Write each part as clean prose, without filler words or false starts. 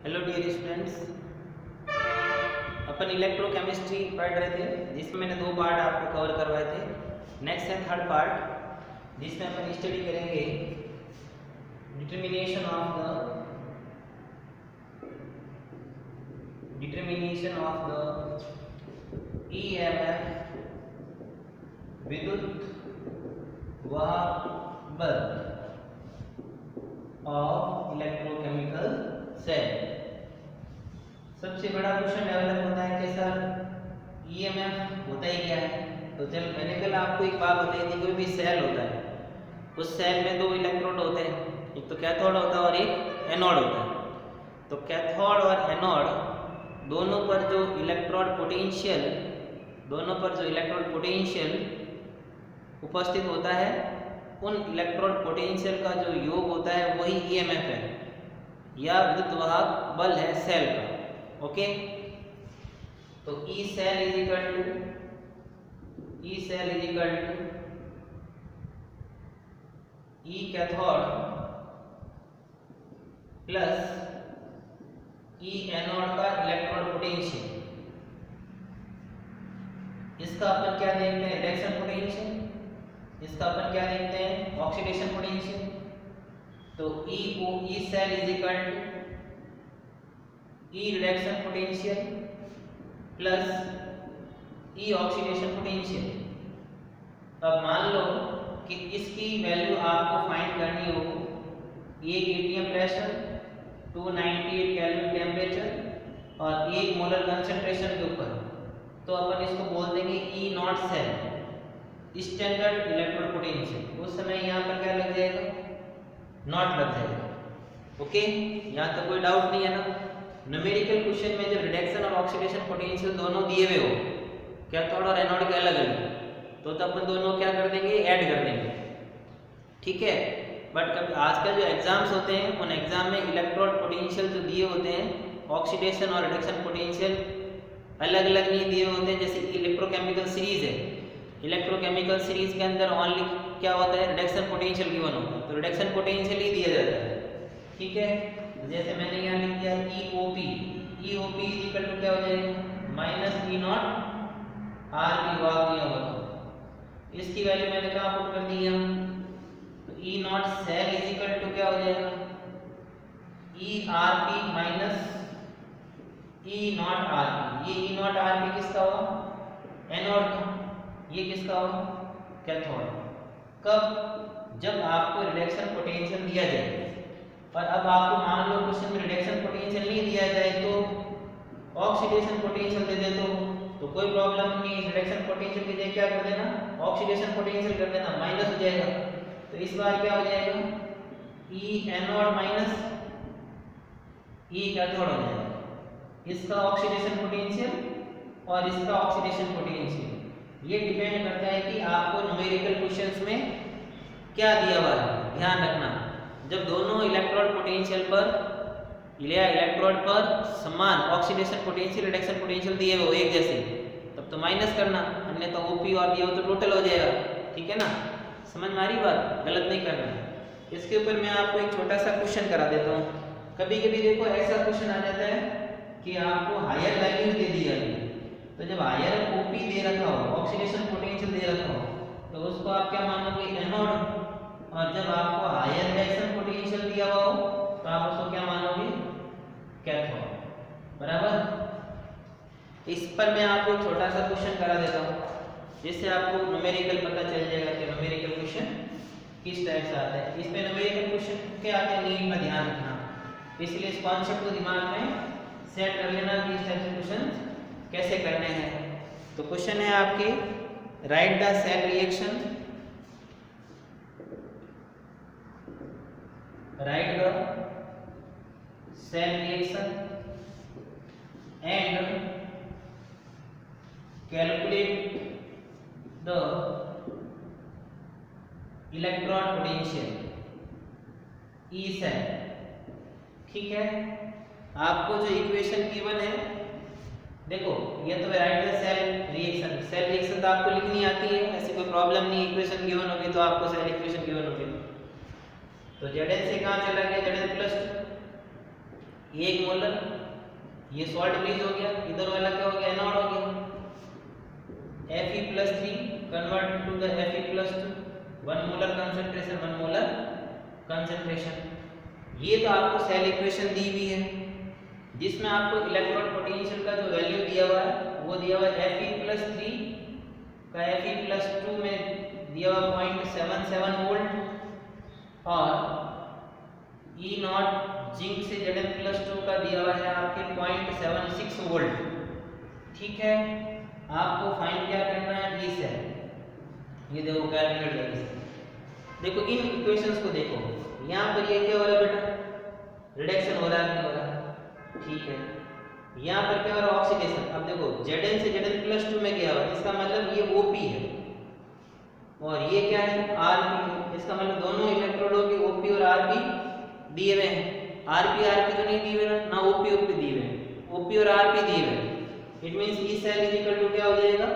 Hello dear students, अपन electrochemistry पढ़ रहे थे जिसमें मैंने 2 पार्ट आपको कवर करवाए थे। नेक्स्ट है थर्ड पार्ट जिसमें अपन स्टडी करेंगे डिटर्मिनेशन ऑफ द ईएमएफ विद्युत वाहक बल ऑफ इलेक्ट्रोकेमिकल सेल। सबसे बड़ा क्वेश्चन डेवलप होता है कि सर ईएमएफ होता ही क्या है। तो चल मैंने कल आपको एक बात बताई थी, कोई भी सेल होता है उस सेल में 2 इलेक्ट्रोड होते हैं, एक तो कैथोड होता है और एक एनोड होता है। तो कैथोड और एनोड दोनों पर जो इलेक्ट्रोड पोटेंशियल उपस्थित होता है, उन इलेक्ट्रोड पोटेंशियल का जो योग होता है वही ईएमएफ है या विद्युत वाहक बल है सेल का। ओके, तो E cell is equal to E cathode plus E anode का इलेक्ट्रोड पोटेंशियल। इसका अपन क्या देखते हैं, रिडक्शन पोटेंशियल। इसका अपन क्या देखते हैं, ऑक्सीडेशन पोटेंशियल। तो E cell is equal to E reduction potential plus E oxidation potential. अब मान लो कि इसकी वैल्यू आपको फाइंड करनी हो 1 atm प्रेशर, 298 केल्विन टेम्परेचर और 1 मोलर कंसंट्रेशन के ऊपर, तो अपन इसको बोल देंगे E naught cell, standard electrode potential. उस समय यहाँ पर क्या लग जाएगा, नॉट लग जाएगा। ओके, यहाँ तक कोई डाउट नहीं है ना। न्यूमेरिकल क्वेश्चन में जब रिडक्शन और ऑक्सीडेशन पोटेंशियल दोनों दिए हुए हो, कैथोड और एनोड के अलग अलग, तो अपन दोनों क्या कर देंगे, ऐड कर देंगे। ठीक है, बट कभी आजकल जो एग्जाम्स होते हैं उन एग्जाम में इलेक्ट्रोड पोटेंशियल जो दिए होते हैं, ऑक्सीडेशन और रिडक्शन पोटेंशियल अलग अलग नहीं दिए होते हैं। जैसे इलेक्ट्रोकेमिकल सीरीज है, इलेक्ट्रोकेमिकल सीरीज के अंदर ओनली क्या होता है, रिडक्शन पोटेंशियल गिवन होता है, तो रिडक्शन पोटेंशियल ही दिया जाता है। ठीक है, जैसे मैंने यहाँ लिख दिया EOP इज इक्वल टू क्या हो जाएगा, minus E naught R P वाहक नहीं होगा तो इसकी वैल्यू मैंने कहाँ पुट कर दी है, तो E naught cell is equal to क्या हो जाएगा, E R P minus E naught R P. ये ई नॉट आर पी किसका हुआ, एनोड का, ये किसका हुआ, कैथोड। कब, जब आपको रिडक्शन पोटेंशियल दिया जाए। और अब आपको मान लो क्वेश्चन में रिडक्शन पोटेंशियल नहीं दिया जाए तो ऑक्सीडेशन पोटेंशियल दे दे तो कोई प्रॉब्लम नहीं, रिडक्शन पोटेंशियल की जगह क्या कर देना, ऑक्सीडेशन पोटेंशियल कर देना, माइनस हो जाएगा। तो इस बार क्या हो जाएगा, ई एनोड माइनस ई कैथोड हो जाएगा। इसका ऑक्सीडेशन पोटेंशियल और इसका ऑक्सीडेशन पोटेंशियल, ये डिपेंड करता है कि आपको न्यूमेरिकल क्वेश्चंस में क्या दिया हुआ है। ध्यान रखना, जब दोनों इलेक्ट्रोड पोटेंशियल पर या इलेक्ट्रोड पर समान ऑक्सीडेशन पोटेंशियल रिडक्शन पोटेंशियल दिए हुए एक जैसे, तब तो माइनस करना, अन्यथा ओपी और दिया हो तो टोटल हो जाएगा। ठीक है ना, समझ में आ रही बात, गलत नहीं करना। इसके ऊपर मैं आपको एक छोटा सा क्वेश्चन करा देता हूँ। कभी कभी देखो ऐसा क्वेश्चन आ जाता है कि आपको हायर वैल्यू दे दी जाती है, तो जब हायर ओपी दे रखा हो, ऑक्सीडेशन पोटेंशियल दे रखा हो, तो उसको आप क्या मानोगे, एनोड। और जब आपको हायर रिडक्शन पोटेंशियल दिया हुआ हो तो आप उसको क्या मानोगे, कैथोड। बराबर। इस पर मैं आपको एक छोटा सा क्वेश्चन करा देता हूँ जिससे आपको न्यूमेरिकल पता चल जाएगा कि न्यूमेरिकल क्वेश्चन किस टाइप से आता है। इसमें न्यूमेरिकल क्वेश्चन क्या आते हैं, नीट में ध्यान रखना, इसलिए इस कॉन्सेप्ट को दिमाग में सेट कर लेना कि इस टाइप से क्वेश्चन कैसे करने हैं। तो क्वेश्चन है आपके, write the cell reaction, write the cell reaction and calculate the electron potential E cell। ठीक है, आपको जो इक्वेशन गिवन है, देखो ये तो राइट द सेल रिएक्शन तो आपको लिखनी आती है, ऐसी कोई प्रॉब्लम नहीं। इक्वेशन गिवन होगी तो आपको सेल इक्वेशन गिवन होगी, तो Zn से कहाँ चला गया, Zn प्लस 1 मोलर, ये सॉल्ट रिलीज हो गया, इधर वाला क्या हो गया, एनोड हो गया। Fe+3 convert to the Fe+2, 1 molar concentration, 1 molar concentration. ये तो आपको सेल इक्वेशन दी हुई है जिसमें आपको इलेक्ट्रोड पोटेंशियल का जो वैल्यू दिया हुआ है वो दिया हुआ है Fe+3 का Fe+2 में दिया हुआ 0.77 वोल्ट और E0 जिंक से Zn+2 का दिया हुआ है आपके 0.76 वोल्ट। ठीक है, आपको फाइंड क्या करना है, ई सेल। ये देखो कैलकुलेट करके, देखो इन इक्वेशंस को देखो, यहाँ पर ये क्या हो रहा है बेटा, रिडक्शन हो रहा है नहीं हो रहा, ठीक है। यहाँ पर क्या हो रहा है, ऑक्सीडेशन। अब देखो Zn से Zn+2 में गया हुआ, इसका मतलब ये OP है और ये क्या है, Rp है। इसका मतलब दोनों इलेक्ट्रोडों के OP और Rp दिए हुए हैं। Rp तो नहीं दिए हुए ना, OP दिए हुए हैं, OP और Rp दिए हुए हैं। It means E cell is equal to क्या हो जाएगा,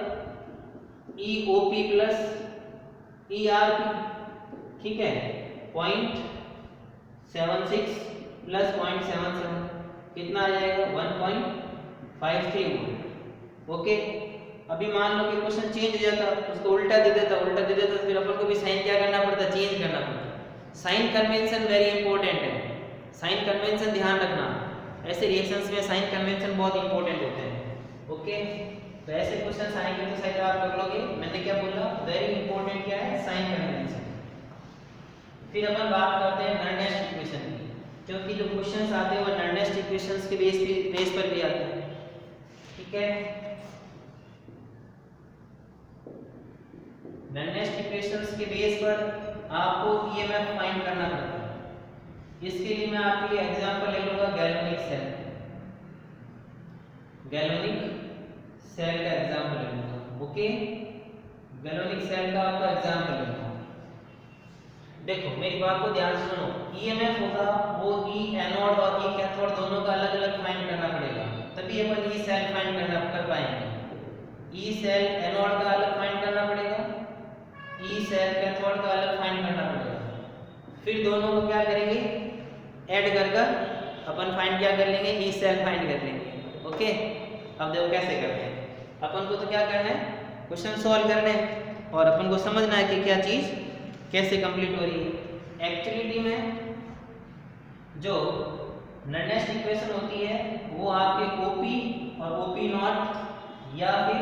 EOP प्लस ERP। ठीक है, 0.76 प्लस 0.77 कितना आ जाएगा, 1.53 वोल्ट। ओके, अभी मान लो कि क्वेश्चन चेंज हो जाता, उसको उल्टा दे देता, फिर अपन को भी साइन क्या करना पड़ता, चेंज करना पड़ता। साइन कन्वेंशन वेरी इंपॉर्टेंट है, साइन कन्वेंशन ध्यान रखना, ऐसे रिएक्शंस में साइन कन्वेंशन बहुत इंपॉर्टेंट होते हैं। ओके, तो ऐसे क्वेश्चन आएंगे तो शायद आप कर लोगे। मैंने क्या बोला, वेरी इंपॉर्टेंट क्या है, साइन कन्वेंशन। फिर अपन बात करते हैं नर्नेस्ट इक्वेशन की, क्योंकि जो क्वेश्चंस आते हैं वो नर्नेस्ट इक्वेशंस के बेस पर भी आते हैं। ठीक है, नर्नेस्ट इक्वेशंस के बेस पर आपको ईएमएफ फाइंड करना पड़ता है। इसके लिए मैं आपके लिए एग्जांपल ले लूंगा गैल्वेनिक सेल, गैल्वेनिक सेल का एग्जांपल ले लूंगा। ओके, गैल्वेनिक सेल का आपका एग्जांपल ले लूंगा। देखो मेरी बात को ध्यान से सुनो, ईएमएफ होगा वो ई एनोड और ई कैथोड दोनों का अलग अलग फाइंड करना पड़ेगा, तभी अपन ई सेल फाइंड कर पाएंगे। ई सेल एनोड का अलग फाइंड करना पड़ेगा, ई सेल कैथोड का अलग फाइंड करना पड़ेगा। फिर दोनों को क्या करेंगे, ऐड कर अपन फाइंड क्या कर लेंगे, ई सेल फाइंड कर लेंगे। ओके, अब देखो कैसे करते हैं। अपन को तो क्या करना है, क्वेश्चन सॉल्व करना है और अपन को समझना है कि क्या चीज कैसे कंप्लीट हो रही है। एक्चुअली में जो नर्नेस्ट इक्वेशन होती है वो आपके OP और OP0 या फिर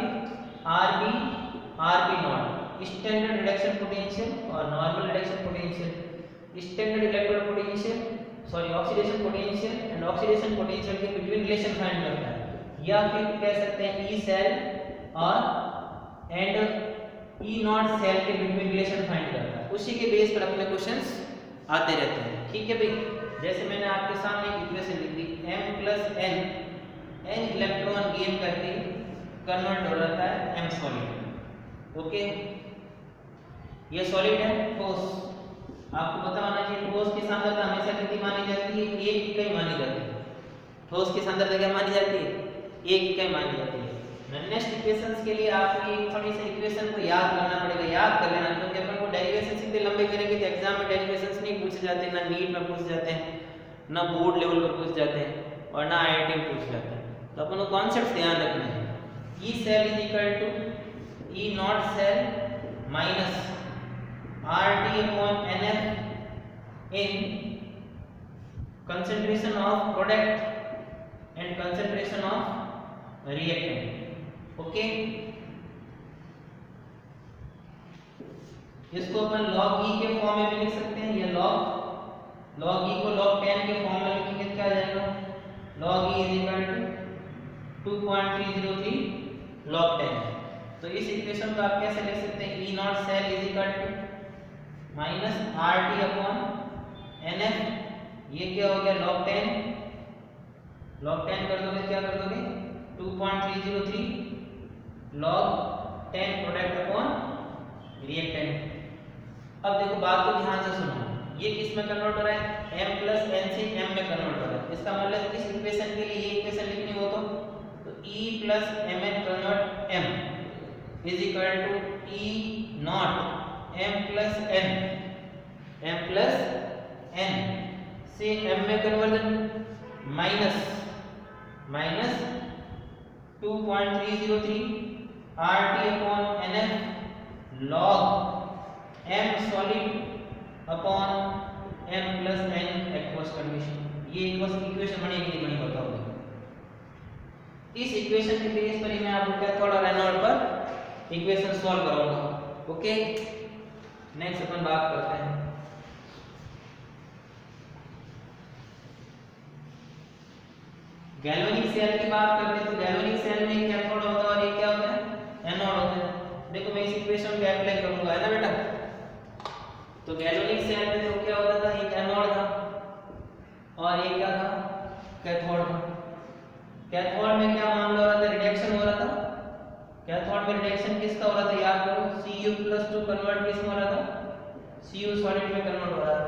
RP0, स्टैंडर्ड रिडक्शन पोटेंशियल और normal reduction potential, standard electrode potential oxidation potential and oxidation potential के बिटवीन रिलेशन फाइंड करता है, या फिर कह सकते हैं ई सेल और E0 सेल के बिटवीन रिलेशन फाइंड करता है। उसी के बेस पर अपने क्वेश्चंस आते रहते हैं। ठीक है भाई, जैसे मैंने आपके सामने एक इक्वेशन लिख दी, M+N, N इलेक्ट्रॉन गेन करके कन्वर्ट हो जाता है M सॉलिड। ओके, ये सॉलिड है ठोस, आपको पता होना चाहिए ठोस की सांद्रता हमेशा कितनी मानी जाती है, 1 इकाई मानी जाती है। ठोस की सांद्रता क्या मानी जाती है, 1 इकाई मानी जाती है। नर्नेस्ट इक्वेशंस के लिए आपको एक थोड़ी सी इक्वेशन को याद करना पड़ेगा, याद कर लेना, क्योंकि अपन को डेरिवेशन सीधे लंबे करेंगे तो एग्जाम में डेरिवेशंस नहीं पूछे जाते, ना नीट में पूछ जाते हैं, ना बोर्ड लेवल पर पूछ जाते हैं और ना IIT में पूछ जाते हैं। तो अपन को कॉन्सेप्ट ध्यान रखना है। E cell is equal to E0 cell minus RT/NF in concentration of product and concentration of reactant. Okay, इसको अपन log E के फॉर्म में भी लिख सकते हैं, ये log E को log 10 के फॉर्म में लिखेंगे क्या आ जाएगा, log E is equal to 2.303 log 10। तो इस इक्वेशन को आप कैसे लिख सकते हैं, E0 cell is equal to minus RT/NF, ये क्या हो गया log 10 कर दोगे, क्या कर दोगे 2.303 log 10 प्रोडक्ट अपॉन रिएक्टेंट। अब देखो बात को ध्यान से सुनो, ये किस में कन्वर्ट हो रहा है, M+N से M में कन्वर्ट हो रहा है। इसका मतलब इस इक्वेशन के लिए ये इक्वेशन लिखनी हो तो E+Mn convert M is equal to E0 M+N से M में conversion minus 2.303 RT upon NF log m solid upon m plus n aqueous condition. ये इक्वेशन बनेगी नहीं बनी बताओ। इस इक्वेशन के बेस पर ही मैं आपको कैथोड और एनोड पर इक्वेशन सॉल्व कराऊंगा। ओके, नेक्स्ट अपन बात करते हैं गैल्वेनिक सेल की। बात करते हैं तो गैल्वेनिक सेल में कैथोड होता है और ये क्या होता है, एनोड होता है। देखो मैं इस इक्वेशन को अप्लाई करूंगा, है ना बेटा। तो गैल्वेनिक सेल में तो क्या होता था, एक एनोड था और ये क्या था, कैथोड था। कैथोड में क्या मामला हो रहा था, रिडक्शन हो रहा था। कैथोड में रिडक्शन किसका हो रहा था, याद करो, Cu+2 कन्वर्ट किस में हो रहा था, Cu सॉलिड में कन्वर्ट हो रहा था।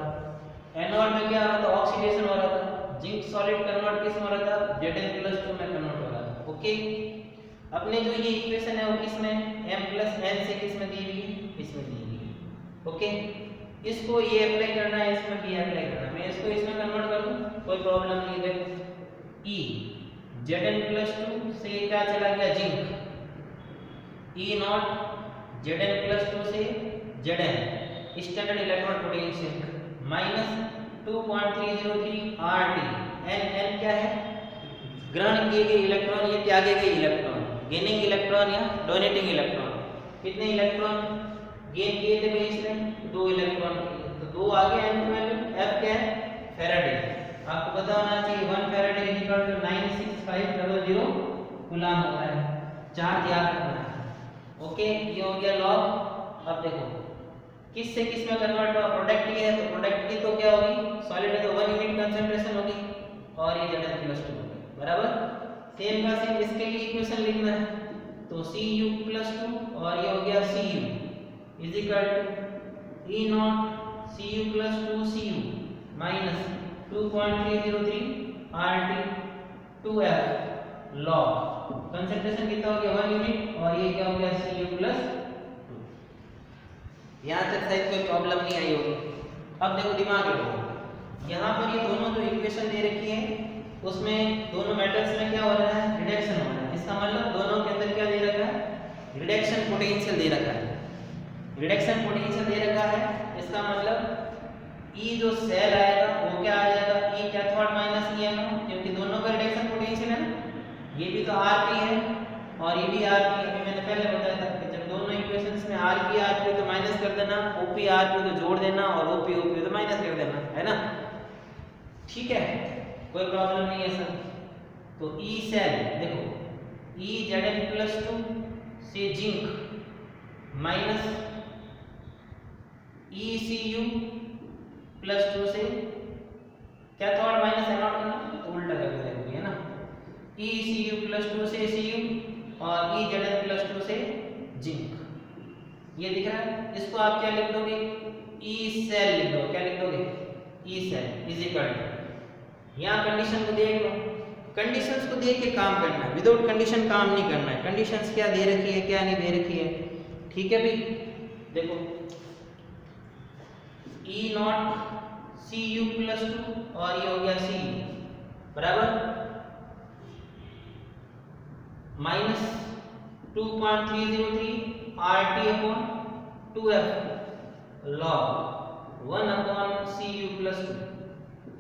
एनोड में क्या हो रहा था, ऑक्सीडेशन हो रहा था। जिंक सॉलिड कन्वर्ट किस में हो रहा था, Zn+2 में कन्वर्ट हो रहा था। ओके, अपने जो ये इक्वेशन है वो किस में, m + n से किस में दी हुई है, इसमें दी हुई है। ओके, इसको ये अप्लाई करना है, इसमें भी अप्लाई करना है। मैं इसको इसमें कन्वर्ट कर दूं, कोई प्रॉब्लम नहीं है। देखो E Zn+2 से क्या चला गया, जिंक, E0 Zn+2 से Zn standard electron potential minus 2.303 RT। n क्या है, ग्रहण किए गए इलेक्ट्रॉन, ये त्यागे गए इलेक्ट्रॉन, गेनिंग इलेक्ट्रॉन या डोनेटिंग इलेक्ट्रॉन। कितने इलेक्ट्रॉन गेन किए थे बेस में, 2 इलेक्ट्रॉन किए, तो 2 आगे n की वैल्यू f क्या है, फैराडे। आपको पता होना चाहिए 1 फैराडे = 96500 कूलम होता है, चार्ज याद रखना है। ओके, ये हो गया लॉग। अब देखो किस से किस में कन्वर्ट हुआ, प्रोडक्ट ये है तो प्रोडक्ट की तो क्या होगी, सॉलिड है तो 1 यूनिट कंसंट्रेशन होगी और ये Zn+2 बराबर। सेम का सेम इसके लिए इक्वेशन लिखना है, तो Cu+2 और ये हो गया Cu = E0 Cu+2 minus 2.303 RT 2F log concentration कितना हो गया, 1 यूनिट और ये क्या हो गया, Cu+2। यहाँ तक शायद कोई प्रॉब्लम नहीं आई होगी। अब देखो दिमाग लगाओ, यहाँ पर ये दोनों जो इक्वेशन दे रखी है उसमें दोनों मेटल्स में क्या हो रहा है, रिडक्शन हो रहा है। इसका मतलब दोनों के अंदर क्या दे रखा है, रिडक्शन पोटेंशियल दे रखा है। रिडक्शन पोटेंशियल दे रखा है, इसका मतलब E जो सेल आएगा वो क्या आ जाएगा, E cathode minus E anode, क्योंकि दोनों का रिडक्शन पोटेंशियल है ना। ये भी तो Rp है और ये भी Rp है। अभी मैंने पहले बताया था कि जब दोनों इक्वेशंस में Rp तो माइनस कर देना, OP Rp तो जोड़ देना और OP तो माइनस कर देना, है ना। ठीक है, कोई प्रॉब्लम नहीं है सर। तो E सेल देखो, E Zn+2 से जिंक माइनस ECu+2 से कैथोड माइनस एनोड करना तो उल्टा कर देंगे, है ना। ECu+2 से Cu और E Zn+2 से जिंक, ये दिख रहा है। इसको आप क्या लिख दोगे, E सेल लिख दो। क्या लिख दोगे, E सेल = यहाँ कंडीशन को देख लो, कंडीशंस को देख के काम करना है, विदाउट कंडीशन काम नहीं करना है। कंडीशंस क्या दे रखी है क्या नहीं दे रखी है, ठीक है भाई। देखो E0 Cu+2 और ये हो गया Cu बराबर minus 2.303 RT upon 2F log 1 upon Cu+2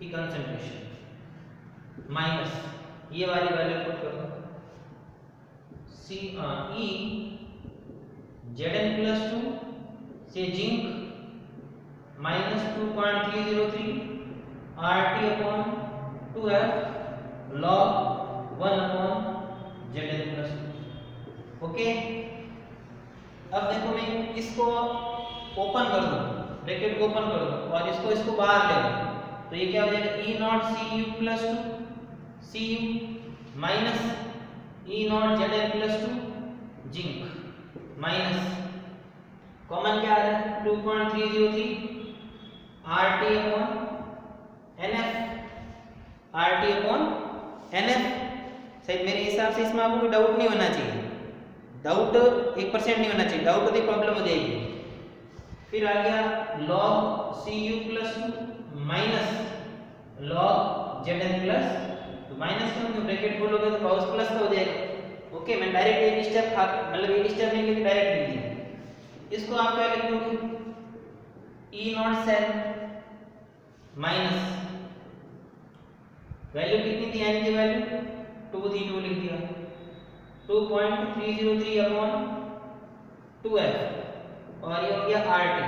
की कंसंट्रेशन माइनस ये वाली वैल्यू पुट कर दो, E Zn+2 से zinc minus 2.303 RT upon 2F log 1 upon Zn+2। Okay, अब देखो मैं इसको ओपन कर दूं, ब्रैकेट को ओपन कर दूं और इसको बाहर ले लूं, तो ये क्या हो जाएगा, E0 Cu+2 Cu minus E0 Zn+2 zinc minus common क्या आ रहा है 2.303 RT अपॉन NF शायद मेरे हिसाब से इसमें आपको कोई डाउट नहीं होना चाहिए, डाउट 1% नहीं होना चाहिए, डाउट होती प्रॉब्लम हो जाएगी। फिर आ गया log Cu+2 minus log Zn+2 minus क्यों, ब्रैकेट खोलोगे तो पावर प्लस का हो जाएगा। ओके, मैं डायरेक्ट एक स्टेप मतलब एक स्टेप नहीं लिख, डायरेक्ट लिख दिया। इसको आप क्या लिख दोगे, ई नॉट सेल माइनस वैल्यू कितनी थी, एन की वैल्यू 2 थी, 2 लिख दिया, 2.303 अपॉन 2f और ये हो गया RT।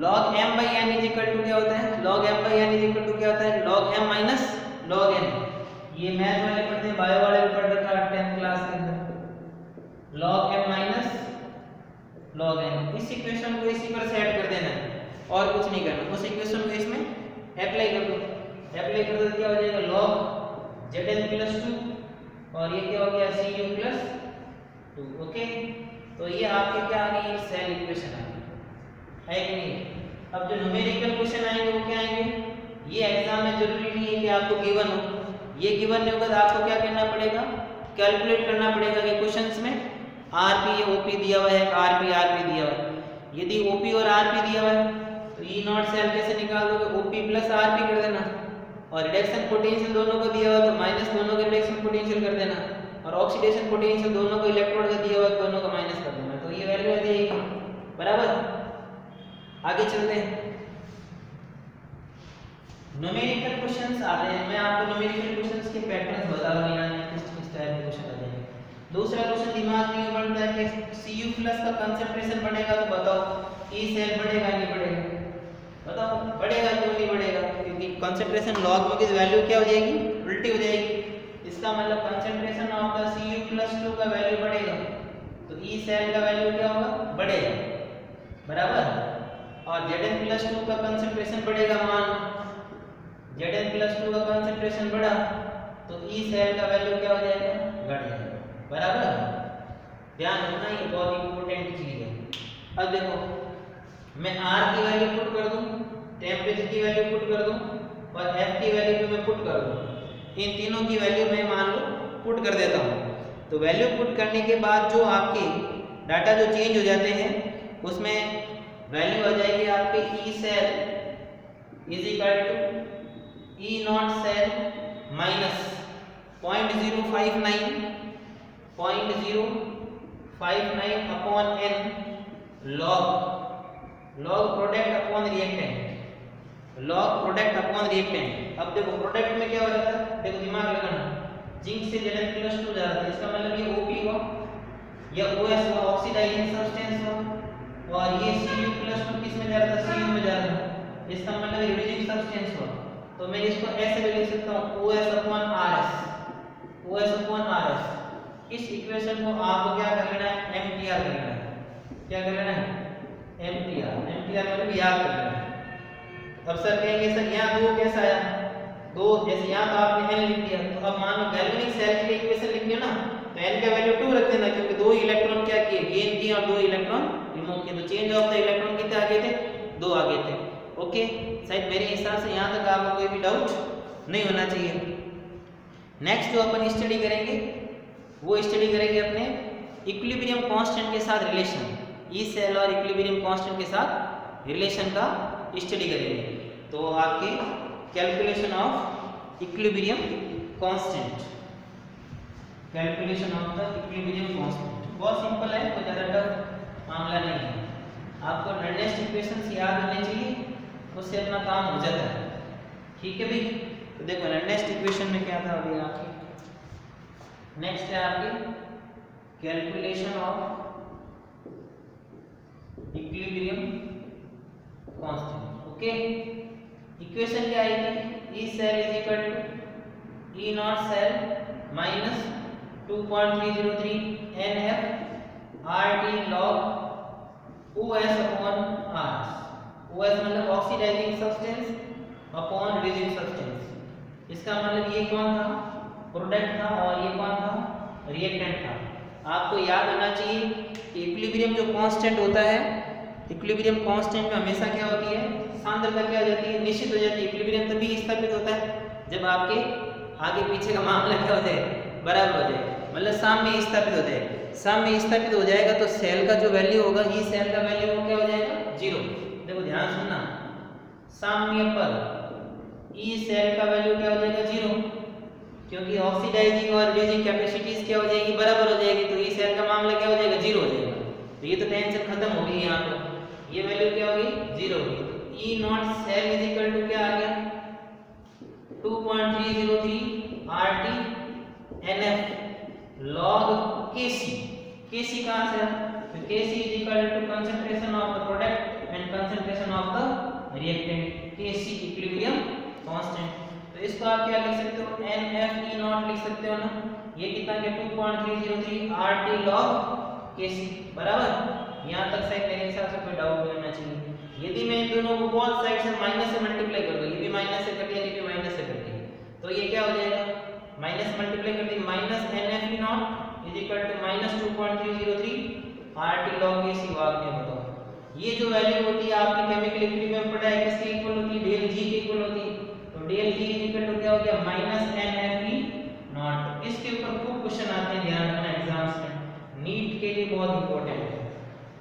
log m by n is equal to क्या होता है, log m by n is equal to क्या होता है, log m minus log n। ये मैथ वाले पढ़ते हैं, बायो वाले भी पढ़ रखा है 10th क्लास के अंदर, log m minus log n। इस इक्वेशन को इसी पर सेट कर देना है और कुछ नहीं करना, उस इक्वेशन को इसमें अप्लाई कर दो। अप्लाई कर दो क्या हो जाएगा, log zn प्लस 2 और ये क्या हो गया cu प्लस 2। ओके, तो ये आपके क्या आ गई, सेल इक्वेशन आ गई है कि नहीं। अब जो न्यूमेरिकल क्वेश्चन आएंगे वो क्या आएंगे, ये एग्जाम में जरूरी नहीं है कि आपको गिवन हो, ये गिवन नहीं होगा तो आपको क्या करना पड़ेगा, कैलकुलेट करना पड़ेगा कि क्वेश्चंस में आरपी या ओपी दिया हुआ है, आरपी दिया हुआ है। यदि ओपी और आरपी दिया हुआ है तो ई नॉट सेल कैसे निकाल दोगे, ओपी प्लस आरपी कर देना, और रिडक्शन पोटेंशियल दोनों को दिया हुआ तो माइनस दोनों का रिडक्शन पोटेंशियल कर देना, और ऑक्सीडेशन पोटेंशियल दोनों को इलेक्ट्रोड का दिया हुआ दोनों को माइनस कर देना, तो ये वैल्यू आ जाएगी। बराबर, आगे चलते हैं। न्यूमेरिकल क्वेश्चंस आते हैं, मैं आपको न्यूमेरिकल क्वेश्चंस के पैटर्न्स बता रहा हूं, किस टाइप के क्वेश्चन आ जाएंगे। दूसरा क्वेश्चन दिमाग में बनता है कि Cu+ का कंसंट्रेशन बढ़ेगा तो बताओ ई सेल बढ़ेगा नहीं बढ़ेगा, बताओ बढ़ेगा क्यों नहीं बढ़ेगा, क्योंकि कंसंट्रेशन लॉग में की वैल्यू क्या हो जाएगी, उल्टी हो जाएगी। इसका मतलब कंसंट्रेशन ऑफ द Cu+2 का वैल्यू बढ़ेगा तो ई सेल का वैल्यू क्या होगा, बढ़ेगा। बराबर, और Zn+2 का कंसंट्रेशन बढ़ेगा, मान Zn+2 का कंसंट्रेशन बढ़ा तो ई सेल का वैल्यू क्या हो जाएगा, घट जाएगा। बराबर, ध्यान रखना ये बहुत इंपॉर्टेंट चीज है। अब देखो मैं R की वैल्यू पुट कर दूं, टेम्परेचर की वैल्यू पुट कर दूं और F की वैल्यू भी मैं पुट कर दूं, इन तीनों की वैल्यू मैं मान लो पुट कर देता हूं। तो वैल्यू पुट करने के बाद जो आपके डाटा जो चेंज हो जाते हैं उसमें वैल्यू आ जाएगी आपके E cell is equal to E naught cell minus 0.059 upon n log product upon reactant, log product upon reactant. अब देखो प्रोडक्ट में क्या हो जाता है, देखो दिमाग लगाना, जिंक से Zn+2 जा रहा है, इसका मतलब ये OP हुआ या OS हुआ, ऑक्सीडाइजिंग सब्सटेंस हुआ, और ये Cu+2 किस में जा रहा था, Cu में जा रहा था, इसका मतलब रिड्यूसिंग सब्सटेंस हुआ। तो मैं इसको ऐसे भी लिख सकता हूँ OS/RS, OS/RS। इस इक्वेशन को आपको क्या कर लेना है, MTR कर लेना है। क्या कर लेना है, MTR मतलब याद कर लेना है। अब सर कहेंगे सर यहाँ दो कैसा आया, दो जैसे यहाँ तो आपने n लिख दिया, तो अब मान लो गैल्वेनिक सेल के लिए इक्वेशन लिख दिया ना, तो n का वैल्यू 2 रख देना, क्योंकि दो इलेक्ट्रॉन क्या किए, गेन किए और दो इलेक्ट्रॉन रिमूव किए, तो चेंज ऑफ द इलेक्ट्रॉन कितने आगे थे, 2 आगे थे। ओके, शायद मेरे हिसाब से यहाँ तक आपको कोई भी डाउट नहीं होना चाहिए। नेक्स्ट जो अपन स्टडी करेंगे वो स्टडी करेंगे अपने इक्विलिब्रियम कांस्टेंट के साथ रिलेशन, ई सेल और इक्विलिब्रियम कांस्टेंट के साथ रिलेशन का स्टडी करेंगे। तो आपके calculation of equilibrium constant, calculation of the equilibrium constant बहुत सिंपल है, कोई ज़्यादा टफ मामला नहीं है। आपको नॉर्डेस्ट इक्वेशंस याद होने चाहिए, उससे अपना काम हो जाता है। ठीक है भाई, तो देखो नॉर्डेस्ट इक्वेशन में क्या था अभी आपकी, नेक्स्ट है आपकी calculation of equilibrium constant. Okay, equation क्या आएगी, E cell is equal to E naught cell minus 2.303 NF RT log OS upon RS। OS मतलब oxidising substance upon reducing substance. इसका मतलब ये कौन था, प्रोडक्ट था, और ये कौन था, रिएक्टेंट था। आपको याद होना चाहिए कि इक्विलिब्रियम जो कांस्टेंट होता है, इक्विलिब्रियम कांस्टेंट में हमेशा क्या होती है, सांद्रता क्या हो जाती है, निश्चित हो जाती है। इक्विलिब्रियम तभी स्थापित होता है जब आपके आगे पीछे का मामला क्या हो जाए, बराबर हो जाए, मतलब साम्य स्थापित हो जाए। साम्य स्थापित हो जाएगा तो सेल का जो वैल्यू होगा, ई सेल का वैल्यू क्या हो जाएगा, 0। देखो ध्यान सुनना, साम्य पर ई सेल का वैल्यू क्या हो जाएगा 0, क्योंकि ऑक्सीडाइजिंग और रिड्यूसिंग कैपेसिटीज क्या हो जाएगी, बराबर हो जाएगी, तो ई सेल का मामला क्या हो जाएगा 0 हो जाएगा। तो ये तो टेंशन खत्म हो गई, यहाँ पे ये वैल्यू क्या होगी 0 होगी। तो E naught cell is equal to क्या आ गया 2.303 RT NF log Kc। Kc कहाँ से है, तो Kc is equal to concentration of the product and concentration of the reactant, Kc equilibrium constant. तो इसको आप क्या लिख सकते हो NFE नॉट लिख सकते हो ना, ये कितना है 2.303 RT log Kc बराबर। यहाँ तक से मेरे हिसाब से कोई डाउट नहीं होना चाहिए। यदि मैं इन दोनों को बोथ साइड से माइनस से मल्टीप्लाई कर दूं, ये भी माइनस से कर दिया, ये भी माइनस से कर दिया, तो ये क्या हो जाएगा माइनस मल्टीप्लाई कर दी minus NFE naught is equal to minus 2.303 RT log Kc। वाक में बताओ ये जो वैल्यू होती है आपने केमिकल इक्विलिब्रियम पढ़ा है, किसके इक्वल होती है डेल G के इक्वल होती है। तो del G is equal to क्या हो गया माइनस NFE नॉट। इसके ऊपर खूब क्वेश्चन आते हैं, ध्यान रखना एग्जाम्स में, नीट के लिए बहुत इंपॉर्टेंट है।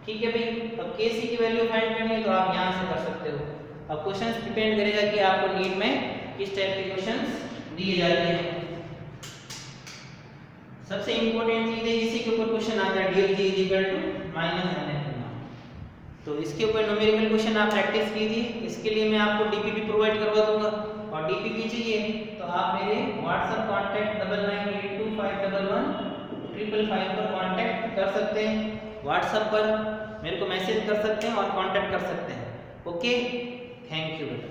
ठीक है भाई, अब Kc की वैल्यू फाइंड करनी है तो आप यहां से कर सकते हो। अब क्वेश्चंस डिपेंड करेगा कि आपको नीट में किस टाइप के क्वेश्चंस दिए जाते हैं। सबसे इंपॉर्टेंट चीज है इसी के ऊपर क्वेश्चन आता है del G is equal to minus NFE naught. तो इसके ऊपर न्यूमेरिकल क्वेश्चन आप प्रैक्टिस कीजिए, इसके लिए मैं आपको डीपीपी प्रोवाइड करवा दूंगा। और डीपीपी चाहिए तो आप मेरे व्हाट्सएप कांटेक्ट 9982511555 पर कांटेक्ट कर सकते हैं, व्हाट्सएप पर मेरे को मैसेज कर सकते हैं और कांटेक्ट कर सकते हैं। ओके, थैंक यू बेटा।